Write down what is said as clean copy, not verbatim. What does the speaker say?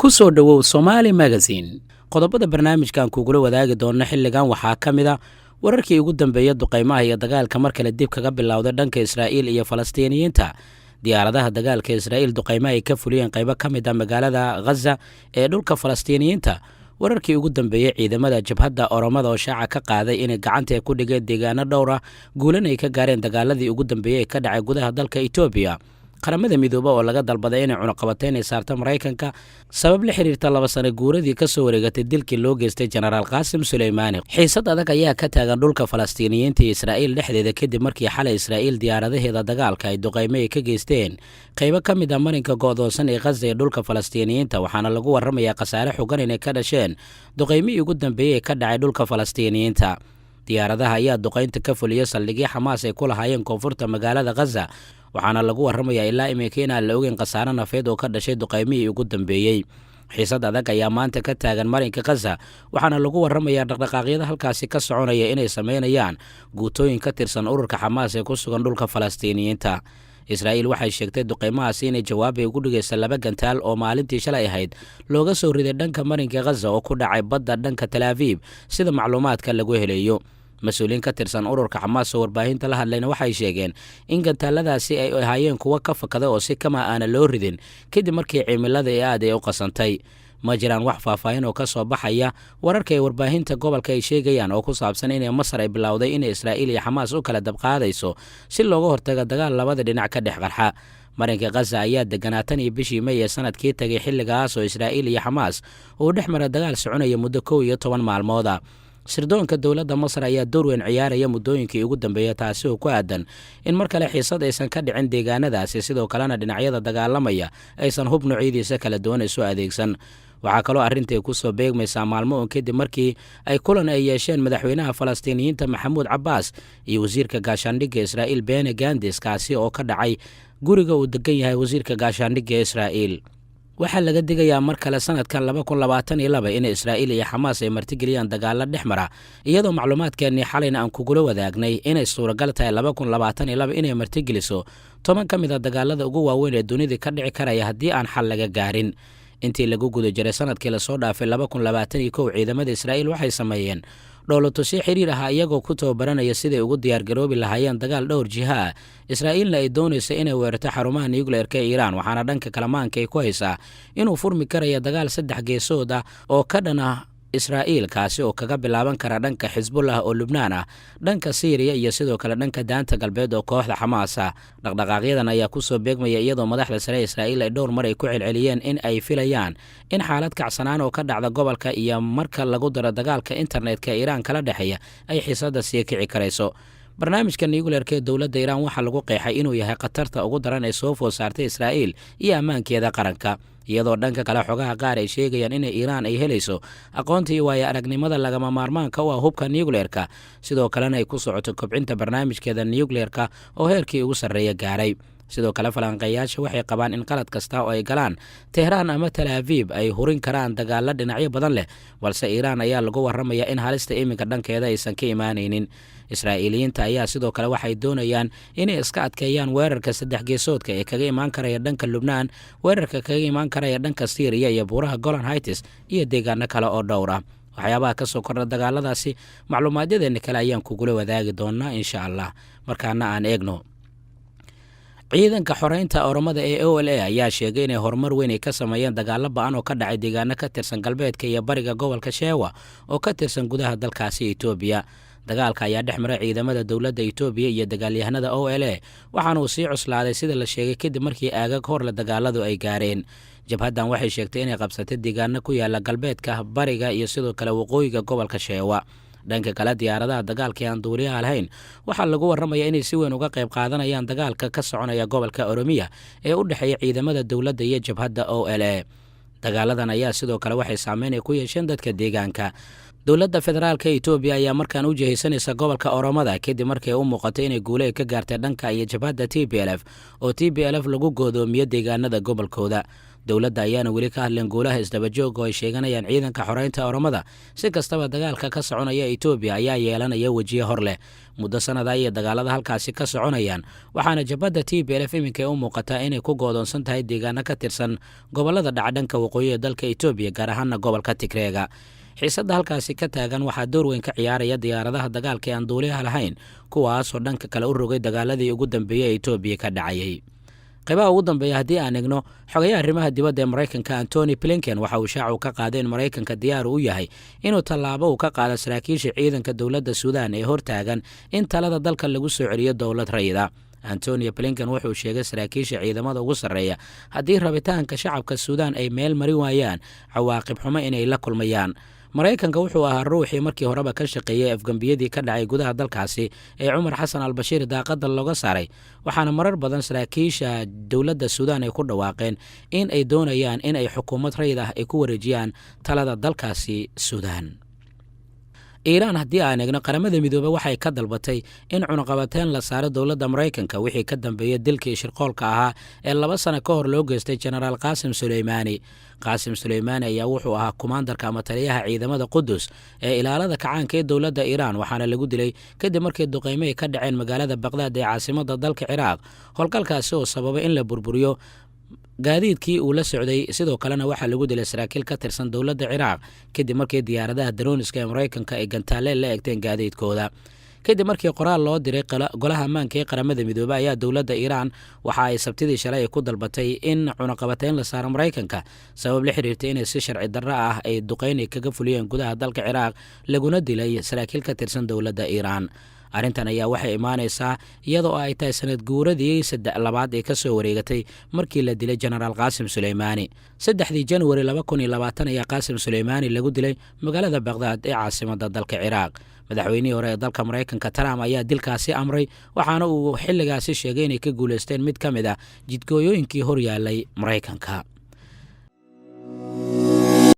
ku soo dhawow Somali Magazine qodobada barnaamijkan kugula wadaagi doona xilligan waxaa kamida wararkii ugu dambeeyay duqeymaha iyo dagaalka mar kale dib kaga bilowday dhanka Israa'iil iyo Falastiiniyiinta diyaaradaha dagaalka Israa'iil duqeymaha ay ka fuliyeen qaybo kamid ah magaalada Gaza ee dhulka Falastiiniyiinta wararkii ugu dambeeyay ciidamada jabhadda Oromada oo shaaca ka qaaday inay gacanta ku dhigeen deegaano dhowr ah guulan ay ka gaareen dagaaladii ugu dambeeyay ka dhacay gudaha dalka Itoobiya qaramada midooba oo laga dalbaday inay cunaqabateyn ay saarto Mareykanka sabab la xiriirta 2 sano guuradii ka soo wareegatay dilkii loo geystay General Qaasim Suleymaani xiisad adag ayaa ka taagan dhulka Falastiiniyiinta iyo Israa'iil dhexdeeda kadib markii xalay Israa'iil diyaaradaheeda dagaalka ay duqeymo ka geysteen qaybo ka mid ah marinka go'doonsan ee Gaza ee dhulka Falastiiniyiinta waxaana lagu warramayaa khasaare xooggan inay ka dhasheen duqeymihii ugu dambeeyay ka dhacay dhulka Falastiiniyiinta diyaaradaha ayaa duqeynta ka fuliyay saldhigyo Xamaas ay ku lahaayeen koonfurta magaalada Gaza waxaana lagu warramayaa ilaa imika inaan la ogeyn khasaare nafeed oo ka dhashay duqeymihii ugu dambeeyay xiisad adag ayaa maanta ka taagan marinka Gaza waxaana lagu warramayaa dhaqdhaqaaqyada halkaasi ka soconaya inay sameynayaan guutooyin ka tirsan ururka Xamaas ee ku sugan dhulka Falastiiniyiinta Israa'iil waxay sheegtay duqeymahaasi inay jawaab ay ugu dhigayso 2 gantaal oo maalintii shalay ahayd looga soo riday dhanka marinka Gaza oo ku dhacay badda dhanka Tel Aviv sida macluumaadka lagu helayo mas-uuliyiin ka tirsan ururka Xamaas oo warbaahinta la hadlayna waxay sheegeen in gantaaladaasi ay ahaayeen kuwa ka fakada oo si kama aana loo ridin kadib markii cimilada aad ay u qasantay ma jiraan wax faahfaahin oo ka soo baxaya wararka ay warbaahinta gobolka ay sheegayaan oo ku saabsan in Masar ay bilowday in Israa'iil iyo Xamaas u kala dabqaadayso si looga hortago dagaal labada dhinac ka dhex qarxa marinka Gaza ayaa deganaatan iyo bishii May ee sanadkii tagay xilligaas oo Israa'iil iyo Xamaas uu dhex maray dagaal soconaya muddo 12 maalmood sirdoonka dawladda Masar ayaa door weyn ciyaaraya muddooyinkii ugu dambeeyay taasi oo ku aadan in mar kale xiisad aysan ka dhicin deegaanadaasi sidoo kalena dhinacyada dagaalamaya aysan hub noocyadiisa kala duwan isu adeegsan waxaa kaloo arrintii ku soo beegmaysaa maalmo oo kadib markii ay kulan ay yeesheen madaxweynaha Falastiiniyiinta Maxamuud Cabbaas iyo wasiirka gaashaandhigga Israa'iil Benny Gantz kaasi oo ka dhacay guriga uu degan yahay wasiirka gaashaandhigga Israa'iil waxaa laga digayaa mar kale sanadkan 2022 in Israa'iil iyo Xamaas ay martigeliyaan dagaalo dhexmara iyadoo macluumaadkeennii xalayna aan kugula wadaagnay inay suuragal tahay 2022 inay martigeliso 10 ka mid ah dagaalada ugu waaweyn ee dunida ka dhici karaya haddii aan xal laga gaarin intii lagu guda jiray sanadkii la soo dhaafay 2021 ciidamada Israa'iil waxay sameeyeen dowladtusyo xiriir ah iyagoo ku tababaranaya sidii ugu diyaar garoobi lahaayeen dagaal dhowr jiha ah Israa'iilna ay doonayso inay weerarto xarumaha nuclear-ka Iiraan waxaana dhanka kalamaanka ay ku haysaa inuu furmi karayo dagaal 3 geesood ah oo ka dhan ah Israa'iil kaasi oo kaga bilaaban kara dhanka Xisbullah oo Lubnaan ah dhanka Syria iyo sidoo kale dhanka daanta galbeed oo kooxda Xamaas ah dhaqdhaqaaqyadan ayaa ku soo beegmaya iyadoo madaxda sare Israa'iil ay dhowr mar ay ku celceliyeen in ay filayaan in xaalad kacsanaan oo ka dhacda gobolka iyo marka lagu daro dagaalka internetka Iiraan kala dhaxeeya ay xiisadda sii kici karayso barnaamijka nuclear-ka ee dawladda Iiraan waxaa lagu qeexay inuu yahay khatarta ugu daran ee soo food saartay Israa'iil iyo ammaankeeda qaranka iyadoo dhanka kale xogaha qaar ay sheegayaan in Iiraan ay helayso aqoonta iyo waaya aragnimada lagama maarmaanka u ah hubka nuclear-ka sidoo kalena ay ku socoto kobcinta barnaamijkeeda nuclear-ka oo heerkii ugu sarreeya gaaray sidoo kale falanqeeyaasha waxay qabaan in qalad kasta oo ay galaan Tehran ama Tel Aviv ay hurin karaan dagaalo dhinacyo badan leh balse Iiraan ayaa lagu warramayaa in halista iminka dhankeeda aysan ka imaanaynin Israa'iiliyiinta ayaa sidoo kale waxay doonayaan inay iska adkeeyaan weerarka 3 geesoodka ee kaga imaan karaya dhanka Lubnaan weerarka kaga imaan karaya dhanka Syria iyo buuraha Golan Heights iyo deegaano kale oo dhowr ah waxyaabaha ka soo kordha dagaaladaasi macluumaadyadeena kale ayaan kugula wadaagi doonaa insha Allah markaana aan eegno ciidanka xoreynta Oromada ee OLA ayaa sheegay inay horumar weyn ay ka sameeyeen dagaalo ba'an oo ka dhacay deegaano ka tirsan galbeedka iyo bariga gobolka Shewa oo ka tirsan gudaha dalkaasi Itoobiya dagaalka ayaa dhex maray ciidamada dawladda Itoobiya iyo dagaalyahanada OLA waxaana uu sii cuslaaday sida la sheegay kadib markii aagag hor la dagaaladu ay gaareen jabhaddan waxay sheegtay inay qabsatay deegaano ku yaala galbeedka bariga iyo sidoo kale waqooyiga gobolka Shewa dhanka kale diyaaradaha dagaalka aan duuliyaha lahayn waxaa lagu warramayaa inay si weyn uga qayb qaadanayaan dagaalka ka soconaya gobolka Oromiya ee u dhaxeeya ciidamada dawladda iyo jabhadda OLA dagaaladan ayaa sidoo kale waxay saameyn ku yeesheen dadka deegaanka dowladda federaalka Itoobiya ayaa markaan u jihaysanaysa gobolka Oromada kadib markii uu muuqatay inay guulo ka gaartay dhanka iyo jabhadda TPLF oo TPLF lagu go'doomiyo deegaanada gobolkooda dowladda ayaana weli ka hadleen guulaha isdabajooga oo ay sheeganayaan ciidanka xoreynta Oromada. Si kastaba dagaalka ka soconaya Itoobiya ayaa yeelanaya wejiye hor leh muddo sanada iyo dagaalada halkaasi ka soconayaan, waxaana jabhadda TPLF iminka u muuqataa inay ku go'doonsan tahay deegaano ka tirsan gobollada dhacdhanka waqooyi ee dalka Itoobiya, gaar ahaana gobolka Tigreega. xiisadda halkaasi ka taagan waxaa door weyn ka ciyaaraya diyaaradaha dagaalka ee aan duuliyaha lahayn, kuwaasoo dhanka kale u rogay dagaaladii ugu dambeeyey ee Itoobiya ka dhacayay. qaybaha ugu dambeeya haddii aan egno, xogayaha arrimaha dibadda ee Maraykanka Antony Blinken waxa uu shaacu ka qaaday in Maraykanka diyaar u yahay inuu tallaabo uu ka qaado saraakiisha ciidanka dowladda Suudaan ee hortaagan in talada dalka lagu soo celiyo dowlad rayida. Antony Blinken wuxuu sheegay saraakiisha ciidamada ugu sarreeya haddii rabitaanka shacabka Suudaan ay meel mari waayaan, cawaaqib xumo inay la kulmayaan. Maraykanka wuxuu ahaa ruuxii markii horeba ka shaqeeyay afgambiyadii ka dhacay gudaha dalkaasi ee Cumar Xasan al-Bashiir daaqada looga saaray, waxaana marar badan saraakiisha dowladda Suudaan ay ku dhawaaqeen in ay doonayaan in ay xukuumad rayid ah ay ku wareejiyaan talada dalkaasi Suudaan. Iiraan haddii aan eegno, qaramada midoobay waxay ka dalbatay in cunaqabateyn la saaro dowladda Maraykanka wixii ka dambeeyay dilkii shirqoolka ahaa ee 2 sano ka hor loo geystay Genaraal Qaasim Suleymaani. Qaasim Suleymaani ayaa wuxuu ahaa kumaandarka ama taliyaha ciidamada Qudus ee ilaalada kacaanka ee dowladda Iiraan, waxaana lagu dilay kadib markii duqeymo ay ka dhaceen magaalada Baqdaad ee caasimadda dalka Ciraaq. Howlgalkaasi oo sababay in la burburiyo gaadiidkii uu la socday, sidoo kalena waxaa lagu dilay saraakiil ka tirsan dowladda Ciraaq kadib markii diyaaradaha darooniska ee Maraykanka ay gantaaleen la egteen gaadiidkooda. kadib markii qoraal loo diray golaha ammaanka ee qaramada midoobay ayaa dowladda Iiraan waxa ay sabtidii shalay ku dalbatay in cunaqabateyn la saaro Maraykanka sabab la xiriirta inay si sharci darro ah ay duqeyn kaga fuliyeen gudaha dalka Ciraaq laguna dilay saraakiil ka tirsan dowladda Iiraan. arrintan ayaa waxay imaanaysaa iyadoo ay tahay sanad guuradii labaad ee ka soo wareegatay markii la dilay Genaraal Qaasim Suleymaani. 3 January 2020 ayaa Qaasim Suleymaani lagu dilay magaalada Baqdaad ee caasimadda dalka Ciraaq. madaxweynihii hore ee dalka Maraykanka Trump ayaa dilkaasi amray, waxaana uu xilligaasi sheegay inay ka guuleysteen mid ka mid ah jidgooyooyinkii hor yaallay Maraykanka.